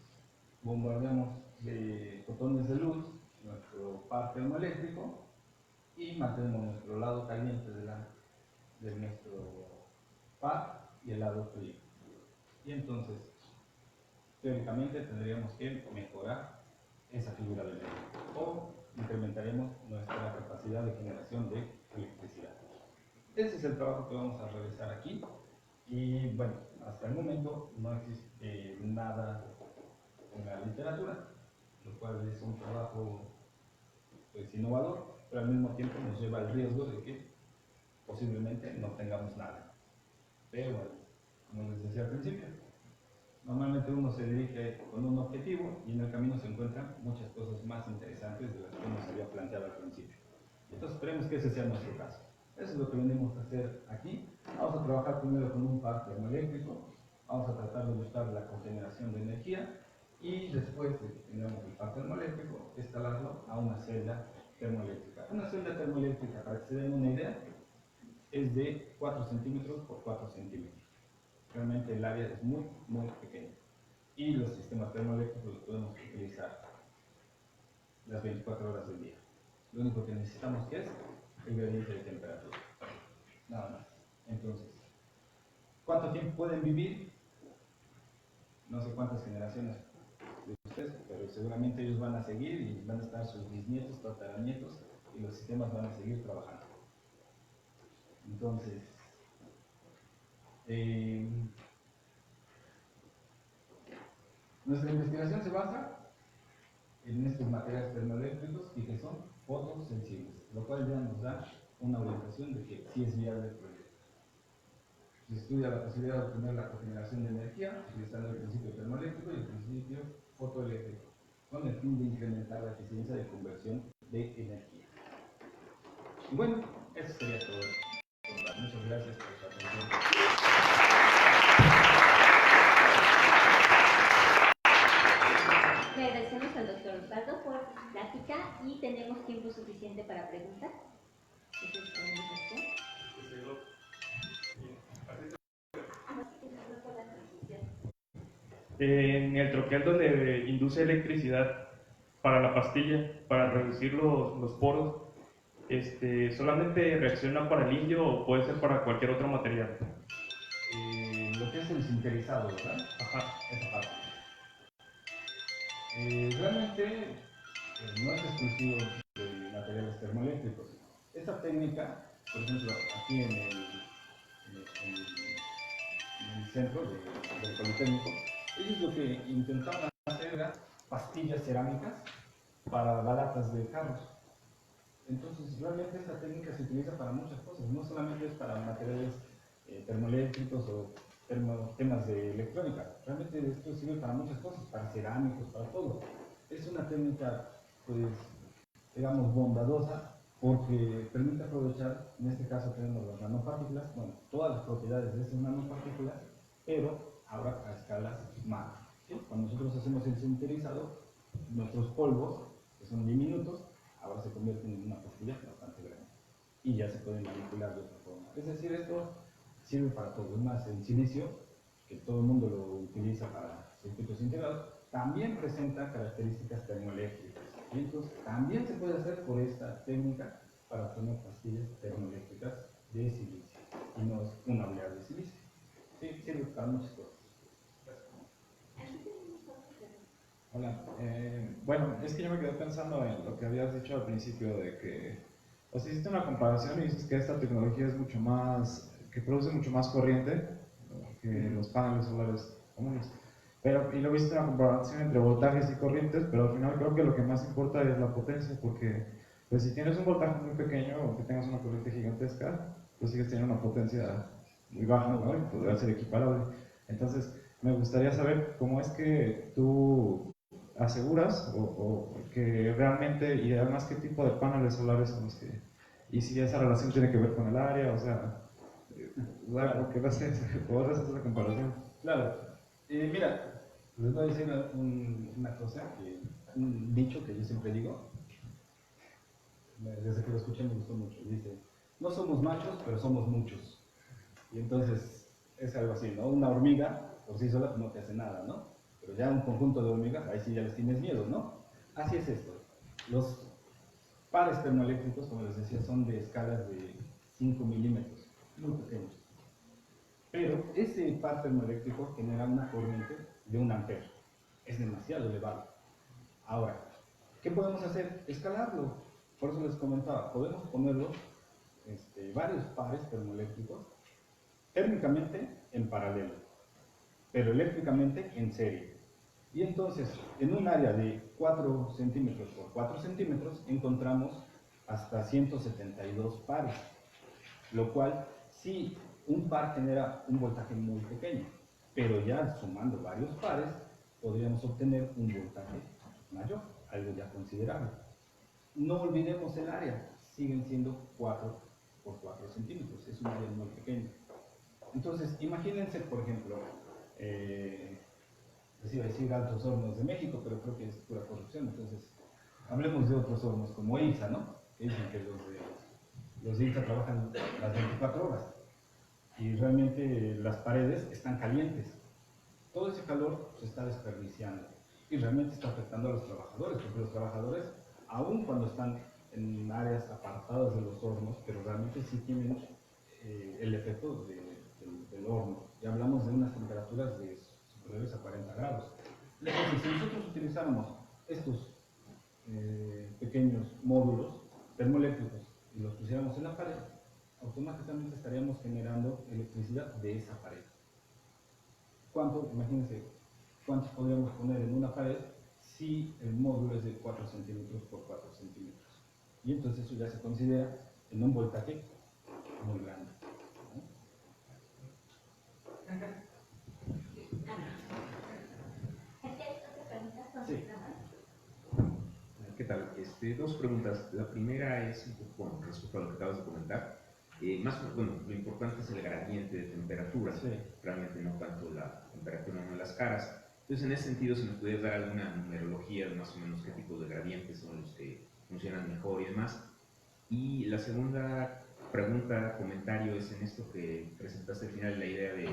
bombardeamos de fotones de luz nuestro par termoeléctrico y mantenemos nuestro lado caliente de nuestro par y el lado frío. Y entonces, teóricamente tendríamos que mejorar esa figura del medio o incrementaremos nuestra capacidad de generación de electricidad. Ese es el trabajo que vamos a realizar aquí y bueno, hasta el momento no existe nada en la literatura, lo cual es un trabajo pues, innovador, pero al mismo tiempo nos lleva al riesgo de que posiblemente no tengamos nada. Pero bueno, como les decía al principio, normalmente uno se dirige con un objetivo y en el camino se encuentran muchas cosas más interesantes de las que uno se había planteado al principio. Entonces esperemos que ese sea nuestro caso. Eso es lo que venimos a hacer aquí. Vamos a trabajar primero con un parque termoeléctrico, vamos a tratar de buscar la cogeneración de energía y después de que tengamos el parque termoeléctrico, escalarlo a una celda termoeléctrica. Una celda termoeléctrica, para que se den una idea, es de 4 centímetros por 4 centímetros. Realmente el área es muy, muy pequeña. Y los sistemas termoeléctricos los podemos utilizar las 24 horas del día. Lo único que necesitamos que es el gradiente de temperatura. Nada más. Entonces, ¿cuánto tiempo pueden vivir? No sé cuántas generaciones de ustedes, pero seguramente ellos van a seguir y van a estar sus bisnietos, tataranietos y los sistemas van a seguir trabajando. Entonces, nuestra investigación se basa en estos materiales termoeléctricos y que son fotosensibles, lo cual ya nos da una orientación de que sí es viable el proyecto. Se estudia la posibilidad de obtener la cogeneración de energía utilizando el principio termoeléctrico y el principio fotoeléctrico, con el fin de incrementar la eficiencia de conversión de energía. Y bueno, eso sería todo. Muchas gracias por su atención. Le agradecemos al doctor Osvaldo por la plática y tenemos tiempo suficiente para preguntas. En el troquel donde induce electricidad para la pastilla, para reducir los poros, ¿solamente reacciona para el litio o puede ser para cualquier otro material? Lo que es el sinterizado, ¿verdad? Ajá. Esa parte. Realmente no es exclusivo de materiales termoeléctricos. Esta técnica, por ejemplo, aquí en el centro del Politécnico, ellos lo que intentaban hacer era pastillas cerámicas para balatas de carros. Entonces, realmente esta técnica se utiliza para muchas cosas, no solamente es para materiales termoeléctricos o temas de electrónica. Realmente esto sirve para muchas cosas, para cerámicos, para todo. Es una técnica, pues, digamos, bondadosa porque permite aprovechar, en este caso tenemos las nanopartículas, bueno, todas las propiedades de esas nanopartículas, pero ahora a escalas macro. ¿Sí? Cuando nosotros hacemos el sinterizado, nuestros polvos, que son diminutos, ahora se convierten en una pastilla bastante grande y ya se pueden manipular de otra forma. Es decir, esto sirve para todo. Es más, el silicio, que todo el mundo lo utiliza para circuitos integrados, también presenta características termoeléctricas. Y entonces también se puede hacer por esta técnica para obtener pastillas termoeléctricas de silicio. Y no es una oleada de silicio. Sí, sirve para muchas cosas. Hola, bueno, es que yo me quedé pensando en lo que habías dicho al principio de que, o sea, hiciste una comparación y dices que esta tecnología es mucho más, que produce mucho más corriente que los paneles solares comunes. Pero, y luego hiciste una comparación entre voltajes y corrientes, pero al final creo que lo que más importa es la potencia, porque pues si tienes un voltaje muy pequeño o que tengas una corriente gigantesca, pues sigues teniendo una potencia muy baja, ¿no? Y podría ser equiparable. Entonces, me gustaría saber cómo es que tú aseguras o que realmente, y además qué tipo de paneles solares son los que, y si esa relación tiene que ver con el área, o sea, claro, ¿qué vas a hacer? ¿Podrás hacer la comparación? Claro. Mira, les voy a decir una cosa, un dicho que yo siempre digo, desde que lo escuché me gustó mucho. Dice, no somos machos, pero somos muchos. Y entonces es algo así, ¿no? Una hormiga por sí sola no te hace nada, ¿no? Pero ya un conjunto de hormigas, ahí sí ya les tienes miedo, ¿no? Así es esto. Los pares termoeléctricos, como les decía, son de escalas de 5 milímetros, muy pequeños. Pero ese par termoeléctrico genera una corriente de 1 ampere. Es demasiado elevado. Ahora, ¿qué podemos hacer? Escalarlo. Por eso les comentaba, podemos ponerlo varios pares termoeléctricos térmicamente en paralelo, pero eléctricamente en serie. Y entonces, en un área de 4 centímetros por 4 centímetros, encontramos hasta 172 pares, lo cual sí, un par genera un voltaje muy pequeño, pero ya sumando varios pares, podríamos obtener un voltaje mayor, algo ya considerable. No olvidemos el área, siguen siendo 4 por 4 centímetros, es un área muy pequeña. Entonces, imagínense, por ejemplo, les iba a decir Altos Hornos de México, pero creo que es pura corrupción, entonces hablemos de otros hornos como ILSA, ¿no? Que dicen que los de ILSA trabajan las 24 horas y realmente las paredes están calientes. Todo ese calor se está desperdiciando y realmente está afectando a los trabajadores, porque los trabajadores, aun cuando están en áreas apartadas de los hornos, pero realmente sí tienen el efecto del horno. Ya hablamos de unas temperaturas superiores a 40 grados. Entonces, si nosotros utilizáramos estos pequeños módulos termoeléctricos y los pusiéramos en la pared, automáticamente estaríamos generando electricidad de esa pared. ¿Cuánto? Imagínense, ¿cuántos podríamos poner en una pared si el módulo es de 4 centímetros por 4 centímetros? Y entonces eso ya se considera en un voltaje muy grande, ¿no? Sí. ¿Qué tal? Dos preguntas. La primera es un poco con respecto a lo que acabas de comentar. Lo importante es el gradiente de temperatura, Sí. realmente no tanto la temperatura en las caras. Entonces, en ese sentido, si nos pudieras dar alguna numerología de más o menos qué tipo de gradientes son los que funcionan mejor y demás. Y la segunda pregunta, comentario, es en esto que presentaste al final, la idea de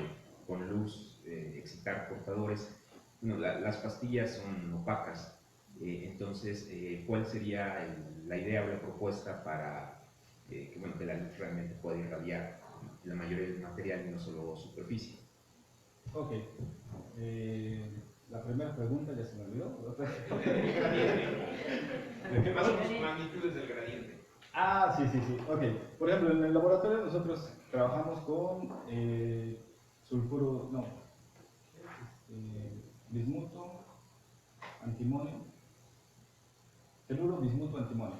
con luz excitar portadores. Bueno, las pastillas son opacas. Entonces, ¿cuál sería la idea o la propuesta para que la luz realmente pueda irradiar la mayoría del material y no solo superficie? Ok. La primera pregunta ya se me olvidó. Más o menos magnitudes del gradiente. Ah, sí. Ok. Por ejemplo, en el laboratorio nosotros trabajamos con sulfuro, no, bismuto, antimonio, teluro, bismuto, antimonio.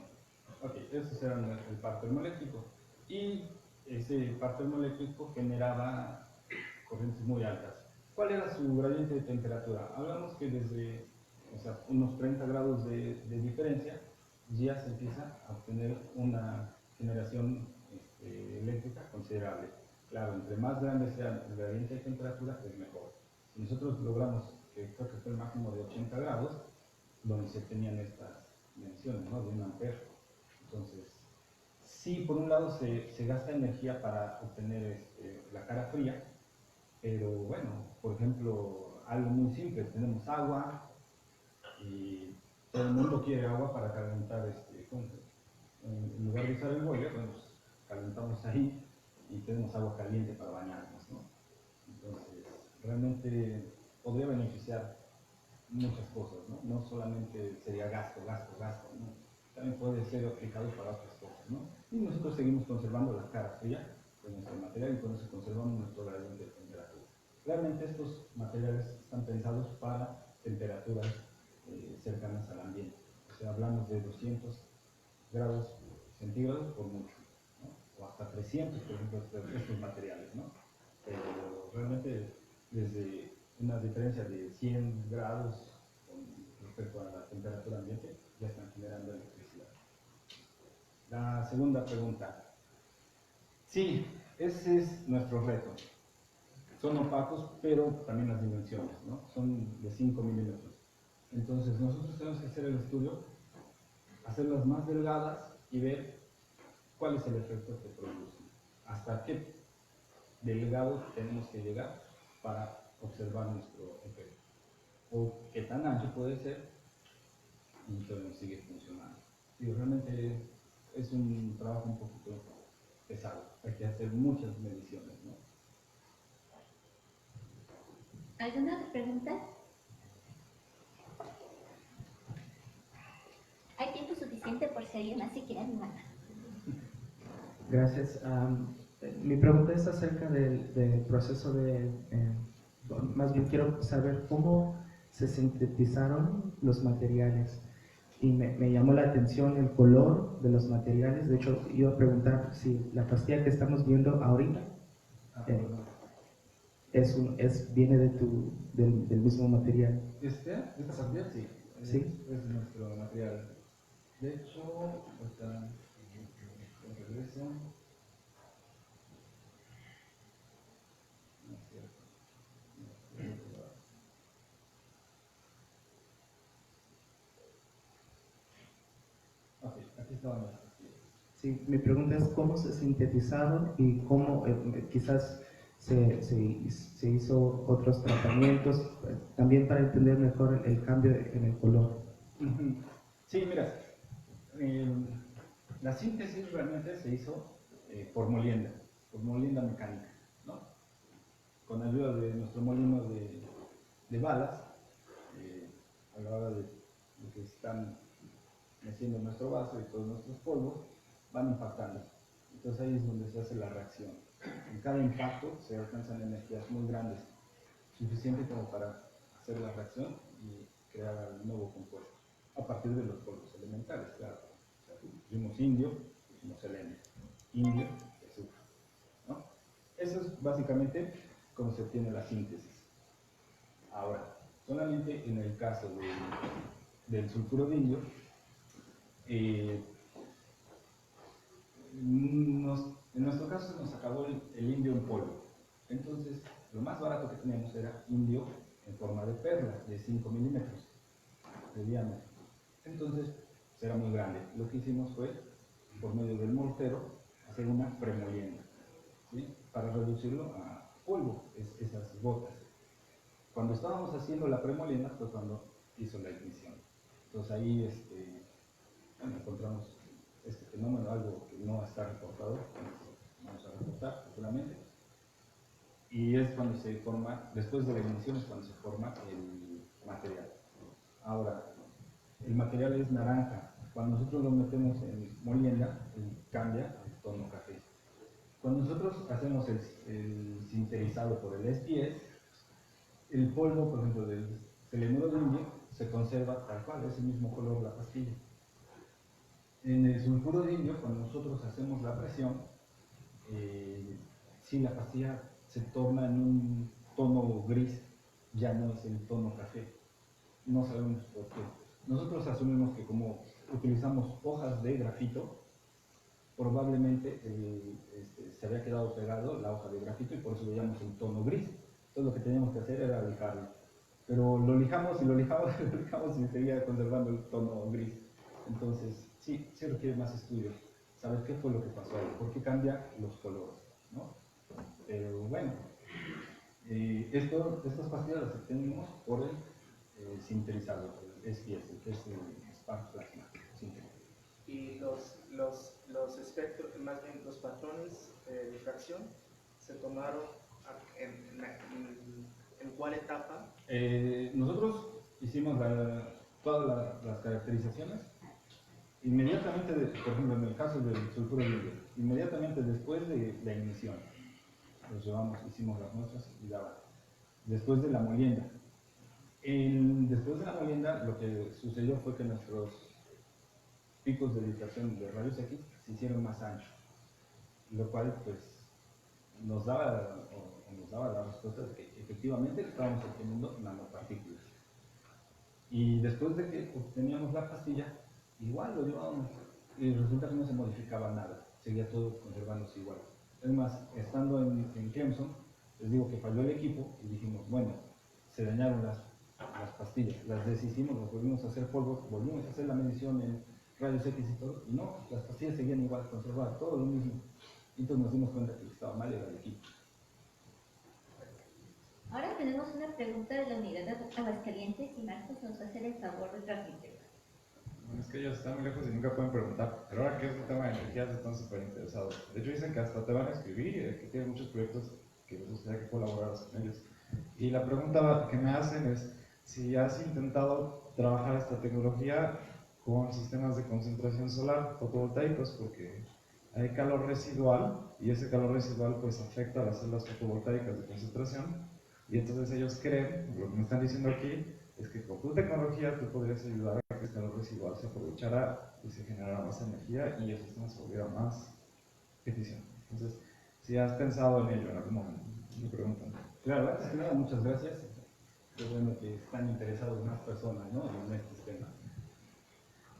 Ok, esos eran el par termoeléctrico. Y ese par termoeléctrico generaba corrientes muy altas. ¿Cuál era su gradiente de temperatura? Hablamos que desde unos 30 grados de diferencia ya se empieza a obtener una generación eléctrica considerable. Claro, entre más grande sea el gradiente de temperatura, es mejor. Si nosotros logramos, que creo que fue el máximo de 80 grados, donde se tenían estas dimensiones, ¿no? De 1 ampere. Entonces, sí, por un lado se gasta energía para obtener la cara fría, pero bueno, por ejemplo, algo muy simple, tenemos agua y todo el mundo quiere agua para calentar, en lugar de usar el boiler, bueno, pues, calentamos ahí y tenemos agua caliente para bañarnos, ¿no? Entonces, realmente podría beneficiar muchas cosas, ¿no? No solamente sería gasto, ¿no? También puede ser aplicado para otras cosas, ¿no? Y nosotros seguimos conservando la cara fría de nuestro material y con eso conservamos nuestro gradiente de temperatura. Realmente estos materiales están pensados para temperaturas cercanas al ambiente. O sea, hablamos de 200 grados centígrados por mucho, ¿no? O hasta 300, por ejemplo, estos materiales, ¿no? Pero realmente desde una diferencia de 100 grados con respecto a la temperatura ambiente ya están generando electricidad. La segunda pregunta. Sí, ese es nuestro reto. Son opacos, pero también las dimensiones, ¿no? Son de 5 milímetros. Entonces nosotros tenemos que hacer el estudio, hacerlas más delgadas y ver cuál es el efecto que producen. Hasta qué delgado tenemos que llegar para observar nuestro efecto. O qué tan ancho puede ser y todavía sigue funcionando. Y realmente es un trabajo un poquito pesado. Hay que hacer muchas mediciones, ¿no? ¿Alguna otra pregunta? Hay tiempo suficiente por si alguien más se quiere animar. Gracias. Mi pregunta es acerca del proceso más bien quiero saber cómo se sintetizaron los materiales. Y me llamó la atención el color de los materiales. De hecho, iba a preguntar si la pastilla que estamos viendo ahorita viene del mismo material. ¿Esta pastilla? Sí. ¿Sí? Es nuestro material. De hecho, ahorita regreso. No es cierto. Ok, aquí estaban las pastillas. Sí, mi pregunta es cómo se sintetizaron y cómo quizás se hizo otros tratamientos, también para entender mejor el cambio en el color. Sí, mira, la síntesis realmente se hizo por molienda mecánica, ¿no? Con ayuda de nuestro molino de balas, a la hora de que están meciendo nuestro vaso y todos nuestros polvos, van impactando. Entonces ahí es donde se hace la reacción. En cada impacto se alcanzan energías muy grandes, suficiente como para hacer la reacción y crear el nuevo compuesto, a partir de los polvos elementales, claro. O sea, pusimos indio, pusimos selenio, indio, azufre, ¿no? Eso es básicamente cómo se obtiene la síntesis. Ahora, solamente en el caso del sulfuro de indio, en nuestro caso nos acabó el indio en polvo. Entonces, lo más barato que teníamos era indio en forma de perla, de 5 milímetros de diámetro. Entonces, era muy grande. Lo que hicimos fue, por medio del mortero, hacer una premolienda, ¿sí? Para reducirlo a polvo, esas gotas. Cuando estábamos haciendo la premolienda fue cuando hizo la ignición. Entonces ahí bueno, encontramos este fenómeno, algo que no está reportado, vamos a reportar seguramente, y es cuando se forma, después de la ignición es cuando se forma el material. Ahora, el material es naranja. Cuando nosotros lo metemos en molienda, cambia el tono café. Cuando nosotros hacemos el sinterizado por el S10, el polvo, por ejemplo, del selenuro de indio, se conserva tal cual, es el mismo color la pastilla. En el sulfuro de indio, cuando nosotros hacemos la presión, sí, la pastilla se torna en un tono gris, ya no es el tono café. No sabemos por qué. Nosotros asumimos que como utilizamos hojas de grafito, probablemente se había quedado pegado la hoja de grafito y por eso veíamos el tono gris. Entonces lo que teníamos que hacer era lijarlo. Pero lo lijamos y lo lijamos y lo lijamos y seguía conservando el tono gris. Entonces, sí requiere más estudios. Saber qué fue lo que pasó ahí, por qué cambian los colores, ¿no? Pero bueno, estas pastillas las obtenemos por el sintetizador, el S10, que es el Spark Plasma sintético. Y los espectros, más bien los patrones de fracción, se tomaron en cuál etapa. Nosotros hicimos todas las caracterizaciones inmediatamente, por ejemplo, en el caso del sulfuro de indio, inmediatamente después de la ignición. Los llevamos, hicimos las muestras y daban. Después de la molienda. Después de la molienda, lo que sucedió fue que nuestros picos de difracción de rayos X se hicieron más anchos, lo cual pues nos daba la respuesta de que efectivamente estábamos obteniendo nanopartículas. Y después de que obteníamos la pastilla, igual lo llevábamos y resulta que no se modificaba nada, seguía todo conservándose igual. Es más, estando en Clemson, les digo que falló el equipo y dijimos, bueno, se dañaron las pastillas, las deshicimos, las volvimos a hacer polvo, volvimos a hacer la medición en rayos X y todo, y no, las pastillas seguían igual, conservadas, todo lo mismo. Entonces nos dimos cuenta que estaba mal era el equipo. Ahora tenemos una pregunta de la Unidad de Aguascalientes y Marcos nos va a hacer el favor de transmitirla. Es que ellos están muy lejos y nunca pueden preguntar, pero ahora que es el tema de energías están súper interesados. De hecho dicen que hasta te van a escribir, que tienen muchos proyectos que les gustaría que colaboraras con ellos. Y la pregunta que me hacen es si has intentado trabajar esta tecnología con sistemas de concentración solar fotovoltaicos, porque hay calor residual y ese calor residual pues afecta a las células fotovoltaicas de concentración, y entonces ellos creen, lo que me están diciendo aquí, es que con tu tecnología tú podrías ayudar a que ese calor residual se aprovechara y se generara más energía y el sistema se volviera más eficiente. Entonces, si has pensado en ello en algún momento, me preguntan. Claro, antes que nada, muchas gracias. Qué bueno que están interesados más personas, ¿no?, en estos temas.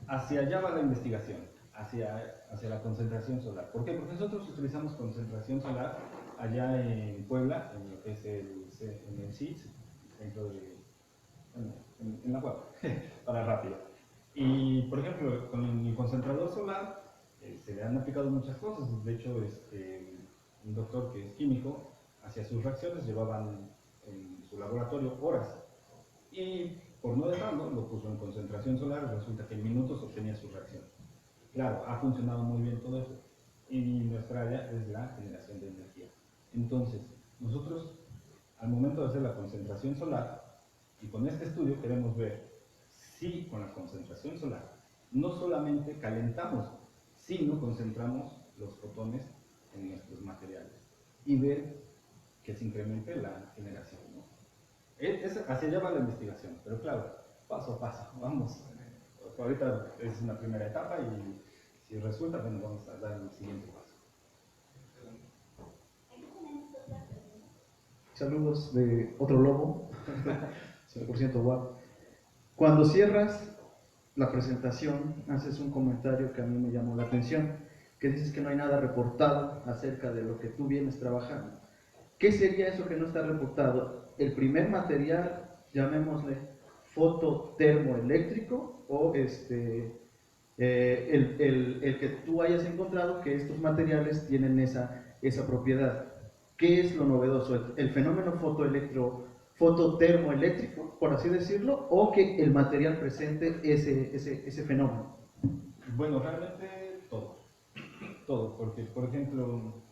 Hacia allá va la investigación, hacia la concentración solar. ¿Por qué? Porque nosotros utilizamos concentración solar allá en Puebla, en lo que es en el CITS, dentro de, bueno, en la web, para rápido. Y, por ejemplo, con el concentrador solar se le han aplicado muchas cosas. De hecho, un doctor que es químico hacía sus reacciones, llevaban en su laboratorio horas. Y por no dejarlo, lo puso en concentración solar y resulta que en minutos obtenía su reacción. Claro, ha funcionado muy bien todo eso. Y nuestra área es la generación de energía. Entonces, nosotros, al momento de hacer la concentración solar, y con este estudio queremos ver si con la concentración solar no solamente calentamos, sino concentramos los fotones en nuestros materiales y ver que se incremente la generación, ¿no? Hacia allá va la investigación, pero claro, paso a paso, vamos. Ahorita es una primera etapa y si resulta, bueno, vamos a dar el siguiente paso. Saludos de otro lobo, 100% guapo. Cuando cierras la presentación, haces un comentario que a mí me llamó la atención, que dices que no hay nada reportado acerca de lo que tú vienes trabajando. ¿Qué sería eso que no está reportado? El primer material, llamémosle fototermoeléctrico, o el que tú hayas encontrado que estos materiales tienen esa propiedad. ¿Qué es lo novedoso? ¿El fenómeno fototermoeléctrico, por así decirlo, o que el material presente ese fenómeno? Bueno, realmente todo, porque por ejemplo,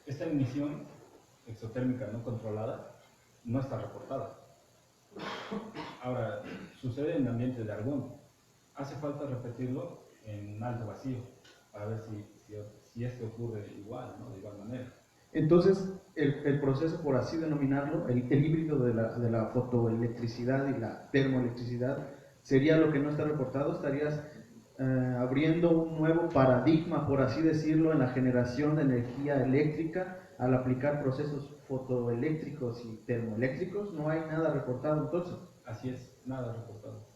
esta emisión exotérmica no controlada no está reportada. Ahora, sucede en ambientes de argón. Hace falta repetirlo en alto vacío para ver si esto ocurre igual, ¿no?, de igual manera. Entonces, el proceso, por así denominarlo, el híbrido de la fotoelectricidad y la termoelectricidad, sería lo que no está reportado. Estarías abriendo un nuevo paradigma, por así decirlo, en la generación de energía eléctrica al aplicar procesos fotoeléctricos y termoeléctricos. No hay nada reportado entonces. Así es, nada reportado.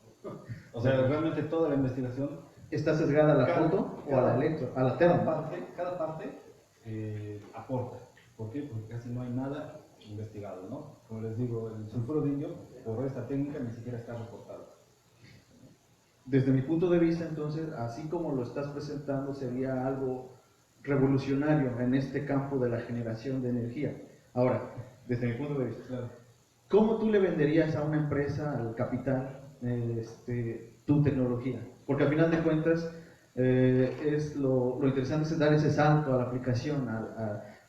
O sea, realmente toda la investigación ¿Está sesgada a la foto o a la a la termo? Cada parte aporta. ¿Por qué? Porque casi no hay nada investigado, ¿no? Como les digo, el sulfuro de indio, por esta técnica, ni siquiera está reportado. Desde mi punto de vista, entonces, así como lo estás presentando, sería algo revolucionario en este campo de la generación de energía. Ahora, desde mi punto de vista, Claro. ¿cómo tú le venderías a una empresa, al capital, tu tecnología? Porque al final de cuentas, lo interesante es dar ese salto a la aplicación.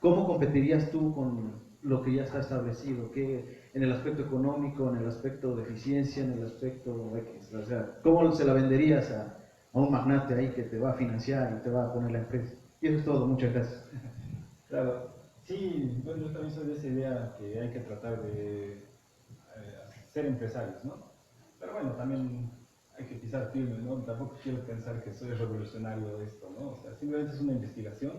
¿Cómo competirías tú con lo que ya está establecido? ¿Qué, en el aspecto económico, en el aspecto de eficiencia, en el aspecto X? O sea, ¿cómo se la venderías a un magnate ahí que te va a financiar y te va a poner la empresa? Y eso es todo. Muchas gracias. Claro. Sí, bueno, yo también soy de esa idea que hay que tratar de ser empresarios, ¿no? Pero bueno, también hay que pisar firme, ¿no? Tampoco quiero pensar que soy revolucionario de esto, ¿no? O sea, simplemente es una investigación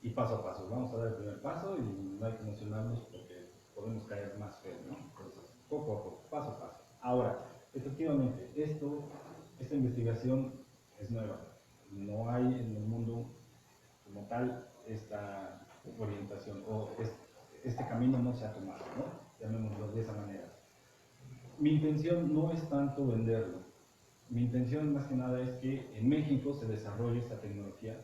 y paso a paso. Vamos a dar el primer paso y no hay que emocionarnos porque podemos caer más feo, ¿no? Entonces, poco a poco, paso a paso. Ahora, efectivamente, esta investigación es nueva. No hay en el mundo como tal esta orientación o este camino no se ha tomado, ¿no? Llamémoslo de esa manera. Mi intención no es tanto venderlo. Mi intención más que nada es que en México se desarrolle esta tecnología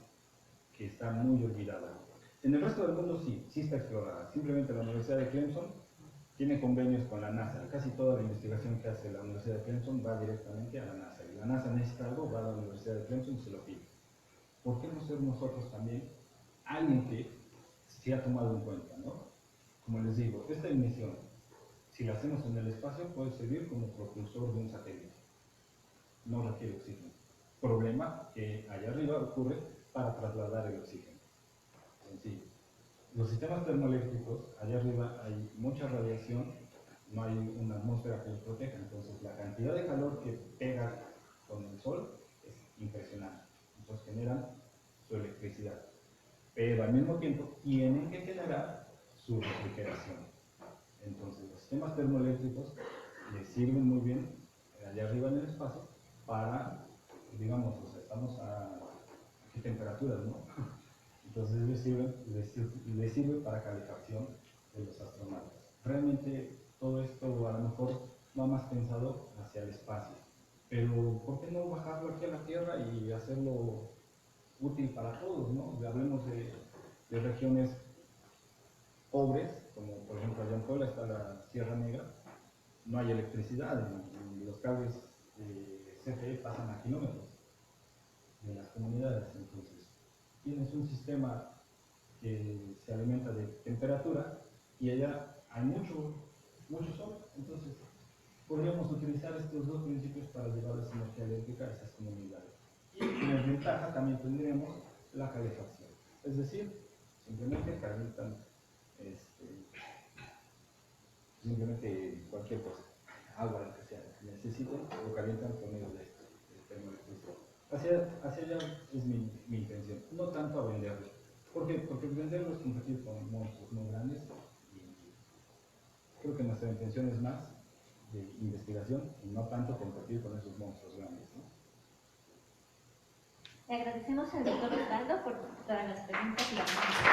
que está muy olvidada. En el resto del mundo sí está explorada. Simplemente la Universidad de Clemson tiene convenios con la NASA. Casi toda la investigación que hace la Universidad de Clemson va directamente a la NASA. Y la NASA necesita algo, va a la Universidad de Clemson y se lo pide. ¿Por qué no ser nosotros también alguien que se ha tomado en cuenta, ¿no? Como les digo, esta emisión Si lo hacemos en el espacio, puede servir como propulsor de un satélite. No requiere oxígeno. Problema que allá arriba ocurre para trasladar el oxígeno. Sencillo. Los sistemas termoeléctricos, allá arriba hay mucha radiación, no hay una atmósfera que los proteja, entonces la cantidad de calor que pega con el sol es impresionante. Entonces generan su electricidad. Pero al mismo tiempo tienen que generar su refrigeración. Entonces los sistemas termoeléctricos les sirven muy bien allá arriba en el espacio para, digamos, o sea, estamos a qué temperaturas, ¿no? Entonces les sirve para calefacción de los astronautas. Realmente todo esto a lo mejor va más pensado hacia el espacio, pero ¿por qué no bajarlo aquí a la Tierra y hacerlo útil para todos, ¿no? Hablemos de regiones pobres, como por ejemplo allá en Puebla está la Sierra Negra, no hay electricidad y los cables CFE pasan a kilómetros de las comunidades, entonces tienes un sistema que se alimenta de temperatura y allá hay mucho sol, entonces podríamos utilizar estos dos principios para llevar esa energía eléctrica a esas comunidades. Y como ventaja también tendríamos la calefacción, es decir, simplemente calientan simplemente cualquier cosa, agua, lo que sea, que necesiten, lo calientan con el termoelectricidad. Hacia allá es mi intención, no tanto a venderlo. ¿Por qué? Porque venderlo es competir con monstruos muy grandes y creo que nuestra intención es más de investigación y no tanto competir con esos monstruos grandes, ¿no? Le agradecemos al doctor Osvaldo por todas las preguntas y las respuestas.